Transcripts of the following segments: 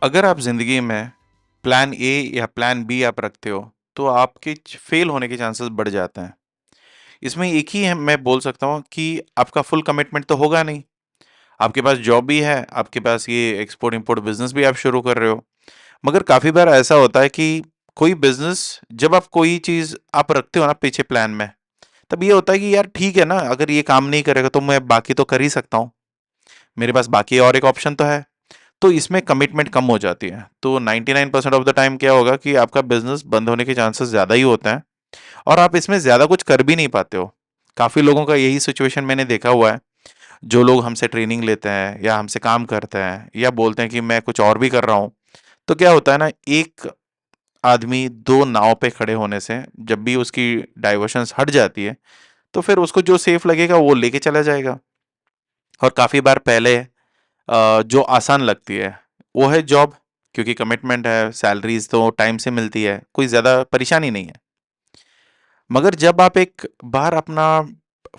अगर आप ज़िंदगी में प्लान ए या प्लान बी आप रखते हो, तो आपके फेल होने के चांसेस बढ़ जाते हैं। इसमें एक ही है, मैं बोल सकता हूँ कि आपका फुल कमिटमेंट तो होगा नहीं। आपके पास जॉब भी है, आपके पास ये एक्सपोर्ट इंपोर्ट बिजनेस भी आप शुरू कर रहे हो। मगर काफ़ी बार ऐसा होता है कि कोई बिजनेस, जब आप कोई चीज़ आप रखते हो ना पीछे प्लान में, तब ये होता है कि यार ठीक है ना, अगर ये काम नहीं करेगा तो मैं बाकी तो कर ही सकता हूँ। मेरे पास बाकी और एक ऑप्शन तो है। तो इसमें कमिटमेंट कम हो जाती है। तो 99% ऑफ द टाइम क्या होगा कि आपका बिजनेस बंद होने के चांसेस ज़्यादा ही होते हैं और आप इसमें ज़्यादा कुछ कर भी नहीं पाते हो। काफ़ी लोगों का यही सिचुएशन मैंने देखा हुआ है। जो लोग हमसे ट्रेनिंग लेते हैं या हमसे काम करते हैं या बोलते हैं कि मैं कुछ और भी कर रहा हूँ, तो क्या होता है ना, एक आदमी दो नाव पे खड़े होने से जब भी उसकी डाइवर्शंस हट जाती है, तो फिर उसको जो सेफ लगेगा वो लेके चला जाएगा। और काफ़ी बार पहले जो आसान लगती है वो है जॉब, क्योंकि कमिटमेंट है, सैलरीज तो टाइम से मिलती है, कोई ज़्यादा परेशानी नहीं है। मगर जब आप एक बार अपना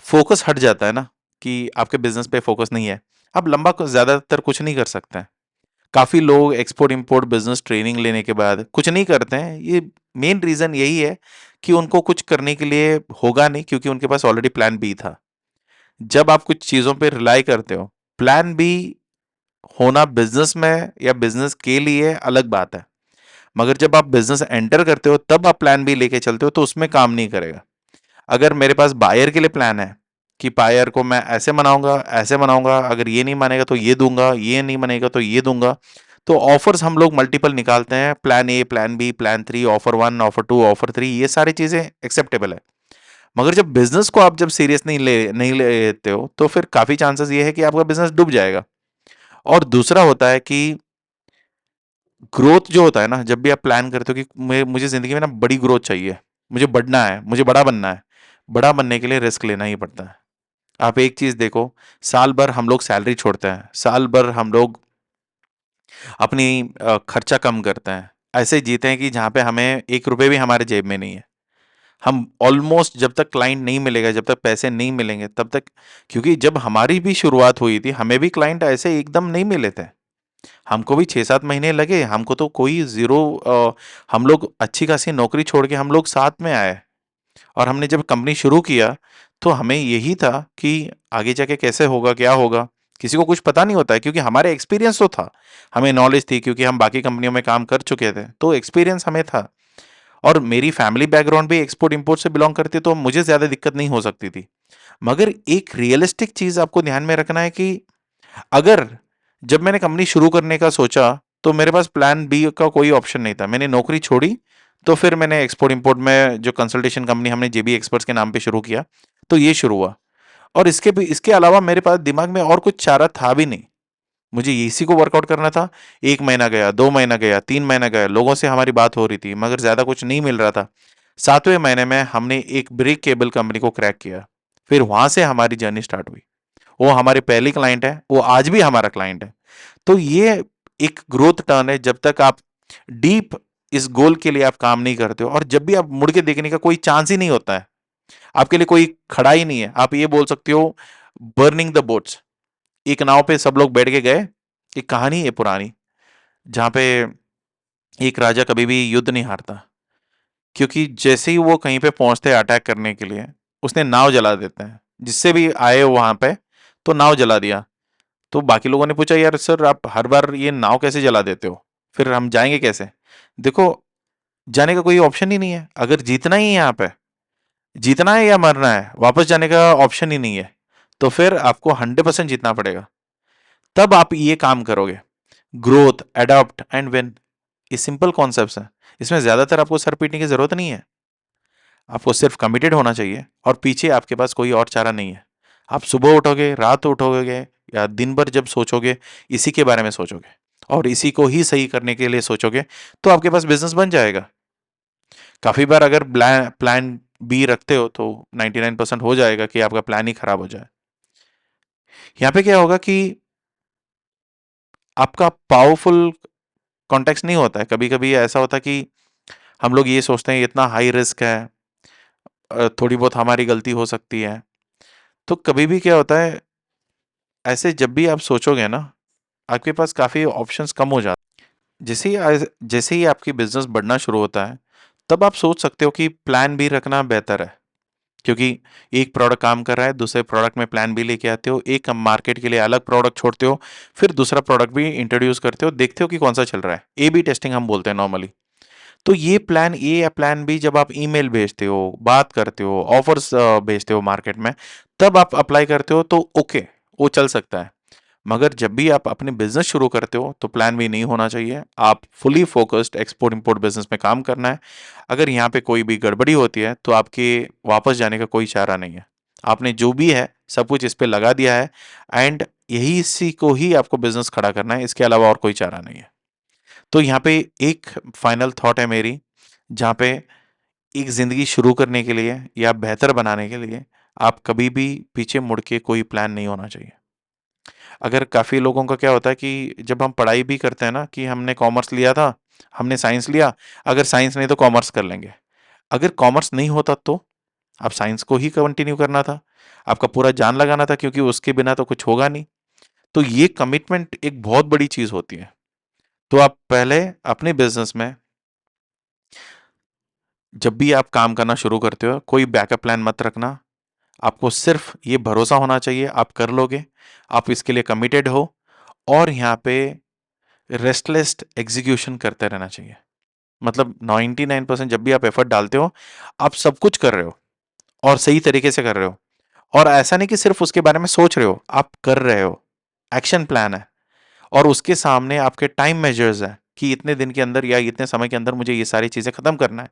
फोकस हट जाता है ना, कि आपके बिजनेस पे फोकस नहीं है, आप लंबा ज़्यादातर कुछ नहीं कर सकते हैं। काफ़ी लोग एक्सपोर्ट इंपोर्ट बिजनेस ट्रेनिंग लेने के बाद कुछ नहीं करते हैं। ये मेन रीज़न यही है कि उनको कुछ करने के लिए होगा नहीं, क्योंकि उनके पास ऑलरेडी प्लान बी था। जब आप कुछ चीज़ों पे रिलाई करते हो, प्लान बी होना बिजनेस में या बिजनेस के लिए अलग बात है। मगर जब आप बिजनेस एंटर करते हो तब आप प्लान बी लेके चलते हो, तो उसमें काम नहीं करेगा। अगर मेरे पास बायर के लिए प्लान है कि बायर को मैं ऐसे मनाऊंगा, ऐसे मनाऊंगा, अगर ये नहीं मानेगा तो ये दूंगा, ये नहीं मानेगा तो ये दूंगा, तो ऑफर्स हम लोग मल्टीपल निकालते हैं, plan A, plan B, plan three, offer one, offer two, offer three, ये सारी चीजें एक्सेप्टेबल है। मगर जब बिजनेस को आप जब सीरियस नहीं लेते हो, तो फिर काफी चांसेस ये है कि आपका बिजनेस डूब जाएगा। और दूसरा होता है कि ग्रोथ जो होता है ना, जब भी आप प्लान करते हो कि मुझे जिंदगी में ना बड़ी ग्रोथ चाहिए, मुझे बढ़ना है, मुझे बड़ा बनना है, बड़ा बनने के लिए रिस्क लेना ही पड़ता है। आप एक चीज देखो, साल भर हम लोग सैलरी छोड़ते हैं, साल भर हम लोग अपनी खर्चा कम करते हैं, ऐसे जीते हैं कि जहाँ पे हमें एक रुपए भी हमारे जेब में नहीं है। हम ऑलमोस्ट, जब तक क्लाइंट नहीं मिलेगा, जब तक पैसे नहीं मिलेंगे तब तक, क्योंकि जब हमारी भी शुरुआत हुई थी हमें भी क्लाइंट ऐसे एकदम नहीं मिले थे। हमको भी 6-7 महीने लगे, हमको तो कोई ज़ीरो, हम लोग अच्छी खासी नौकरी छोड़ के हम लोग साथ में आए। और हमने जब कंपनी शुरू किया, तो हमें यही था कि आगे जाके कैसे होगा, क्या होगा? किसी को कुछ पता नहीं होता है, क्योंकि हमारे एक्सपीरियंस तो था, हमें नॉलेज थी, क्योंकि हम बाकी कंपनियों में काम कर चुके थे, तो एक्सपीरियंस हमें था। और मेरी फैमिली बैकग्राउंड भी एक्सपोर्ट इंपोर्ट से बिलोंग करती, तो मुझे ज़्यादा दिक्कत नहीं हो सकती थी। मगर एक रियलिस्टिक चीज़ आपको ध्यान में रखना है कि अगर जब मैंने कंपनी शुरू करने का सोचा, तो मेरे पास प्लान बी का कोई ऑप्शन नहीं था। मैंने नौकरी छोड़ी, तो फिर मैंने एक्सपोर्ट इंपोर्ट में जो कंसल्टेशन कंपनी हमने जेबी एक्सपर्ट्स के नाम पे शुरू किया, तो ये शुरू हुआ। और इसके अलावा मेरे पास दिमाग में और कुछ चारा था भी नहीं। मुझे इसी को वर्कआउट करना था। 1 महीना गया, 2 महीना गया, 3 महीना गया, लोगों से हमारी बात हो रही थी, मगर ज्यादा कुछ नहीं मिल रहा था। 7वें महीने में हमने एक ब्रिक केबल कंपनी को क्रैक किया। फिर वहां से हमारी जर्नी स्टार्ट हुई। वो हमारे पहली क्लाइंट है, वो आज भी हमारा क्लाइंट है। तो ये एक ग्रोथ टर्न है, जब तक आप डीप इस गोल के लिए आप काम नहीं करते हो, और जब भी आप मुड़ के देखने का कोई चांस ही नहीं होता है, आपके लिए कोई खड़ा ही नहीं है। आप ये बोल सकते हो, बर्निंग द बोट्स। एक नाव पे सब लोग बैठ के गए। एक कहानी है पुरानी, जहां पे एक राजा कभी भी युद्ध नहीं हारता, क्योंकि जैसे ही वो कहीं पे पहुंचते हैं अटैक करने के लिए, उसने नाव जला देते हैं। जिससे भी आए हो वहां पे, तो नाव जला दिया। तो बाकी लोगों ने पूछा, यार सर, आप हर बार ये नाव कैसे जला देते हो, फिर हम जाएंगे कैसे? देखो, जाने का कोई ऑप्शन ही नहीं है। अगर जीतना ही है यहाँ पे, जीतना है या मरना है, वापस जाने का ऑप्शन ही नहीं है, तो फिर आपको 100% जीतना पड़ेगा। तब आप ये काम करोगे। ग्रोथ, एडॉप्ट एंड विन, ये सिंपल कॉन्सेप्ट्स हैं। इसमें ज्यादातर आपको सर पीटने की जरूरत नहीं है। आपको सिर्फ कमिटेड होना चाहिए, और पीछे आपके पास कोई और चारा नहीं है। आप सुबह उठोगे, रात उठोगे, या दिन भर जब सोचोगे, इसी के बारे में सोचोगे और इसी को ही सही करने के लिए सोचोगे, तो आपके पास बिजनेस बन जाएगा। काफी बार अगर प्लान बी रखते हो, तो 99% हो जाएगा कि आपका प्लान ही खराब हो जाए। यहाँ पे क्या होगा कि आपका पावरफुल कॉन्टेक्स्ट नहीं होता है। कभी कभी ऐसा होता है कि हम लोग ये सोचते हैं इतना हाई रिस्क है, थोड़ी बहुत हमारी गलती हो सकती है। तो कभी भी क्या होता है, ऐसे जब भी आप सोचोगे ना, आपके पास काफी ऑप्शंस कम हो जाते हैं। जैसे ही आपकी बिजनेस बढ़ना शुरू होता है, तब आप सोच सकते हो कि प्लान बी रखना बेहतर है। क्योंकि एक प्रोडक्ट काम कर रहा है, दूसरे प्रोडक्ट में प्लान बी लेके आते हो, एक मार्केट के लिए अलग प्रोडक्ट छोड़ते हो, फिर दूसरा प्रोडक्ट भी इंट्रोड्यूस करते हो, देखते हो कि कौन सा चल रहा है। ए बी टेस्टिंग हम बोलते हैं नॉर्मली। तो ये प्लान ए या प्लान बी जब आप ईमेल भेजते हो, बात करते हो, ऑफर्स भेजते हो मार्केट में, तब आप अप्लाई करते हो तो ओके, वो चल सकता है। मगर जब भी आप अपने बिजनेस शुरू करते हो तो प्लान बी नहीं होना चाहिए। आप fully focused export import business में काम करना है। अगर यहाँ पे कोई भी गड़बड़ी होती है तो आपके वापस जाने का कोई चारा नहीं है। आपने जो भी है सब कुछ इस पे लगा दिया है, एंड यही इसी को ही आपको बिजनेस खड़ा करना है, इसके अलावा और कोई चारा नहीं है। तो यहाँ पे एक फाइनल थॉट है मेरी, जहाँ पे एक जिंदगी शुरू करने के लिए या बेहतर बनाने के लिए आप कभी भी पीछे मुड़ के कोई प्लान नहीं होना चाहिए। अगर काफ़ी लोगों का क्या होता है कि जब हम पढ़ाई भी करते हैं ना, कि हमने कॉमर्स लिया था, हमने साइंस लिया, अगर साइंस नहीं तो कॉमर्स कर लेंगे। अगर कॉमर्स नहीं होता तो आप साइंस को ही कंटिन्यू करना था, आपका पूरा जान लगाना था, क्योंकि उसके बिना तो कुछ होगा नहीं। तो ये कमिटमेंट एक बहुत बड़ी चीज़ होती है। तो आप पहले अपने बिज़नेस में जब भी आप काम करना शुरू करते हो, कोई बैकअप प्लान मत रखना। आपको सिर्फ़ ये भरोसा होना चाहिए आप कर लोगे, आप इसके लिए कमिटेड हो, और यहाँ पे रेस्टलेस एग्जीक्यूशन करते रहना चाहिए। मतलब 99% जब भी आप एफर्ट डालते हो, आप सब कुछ कर रहे हो और सही तरीके से कर रहे हो। और ऐसा नहीं कि सिर्फ उसके बारे में सोच रहे हो, आप कर रहे हो। एक्शन प्लान है, और उसके सामने आपके टाइम मेजर्स हैं कि इतने दिन के अंदर या इतने समय के अंदर मुझे ये सारी चीज़ें खत्म करना है।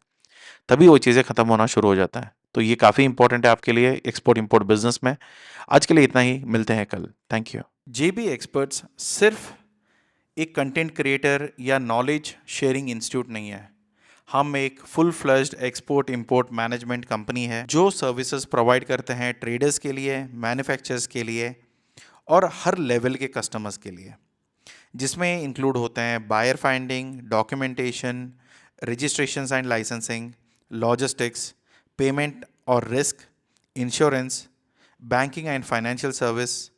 तभी वो चीज़ें खत्म होना शुरू हो जाता है। तो ये काफ़ी इंपॉर्टेंट है आपके लिए एक्सपोर्ट इंपोर्ट बिजनेस में। आज के लिए इतना ही, मिलते हैं कल। Thank you. जेबी एक्सपर्ट्स सिर्फ एक कंटेंट क्रिएटर या नॉलेज शेयरिंग इंस्टीट्यूट नहीं है। हम एक full fledged export import management company है जो सर्विसेज प्रोवाइड करते हैं ट्रेडर्स के लिए, मैन्युफैक्चरर्स के लिए, और हर लेवल के कस्टमर्स के लिए, जिसमें इंक्लूड होते हैं buyer finding, documentation, registration and licensing, logistics, payment और risk, insurance, banking and financial service.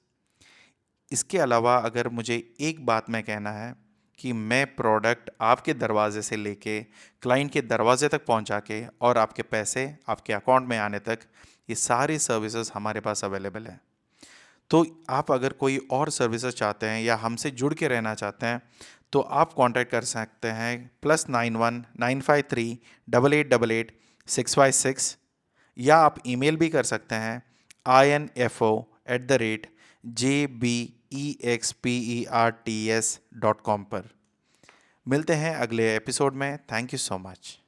इसके अलावा अगर मुझे एक बात में कहना है कि मैं प्रोडक्ट आपके दरवाजे से लेके क्लाइंट के दरवाजे तक पहुंचा के और आपके पैसे आपके अकाउंट में आने तक, ये सारी सर्विसेज हमारे पास अवेलेबल है। तो आप अगर कोई और सर्विसेज चाहते हैं या हमसे जुड़ के रहना चाहते हैं तो आप कांटेक्ट कर सकते हैं +91 953 8888 656, या आप ईमेल भी कर सकते हैं info@jbexperts.com पर। मिलते हैं अगले एपिसोड में। Thank you so much.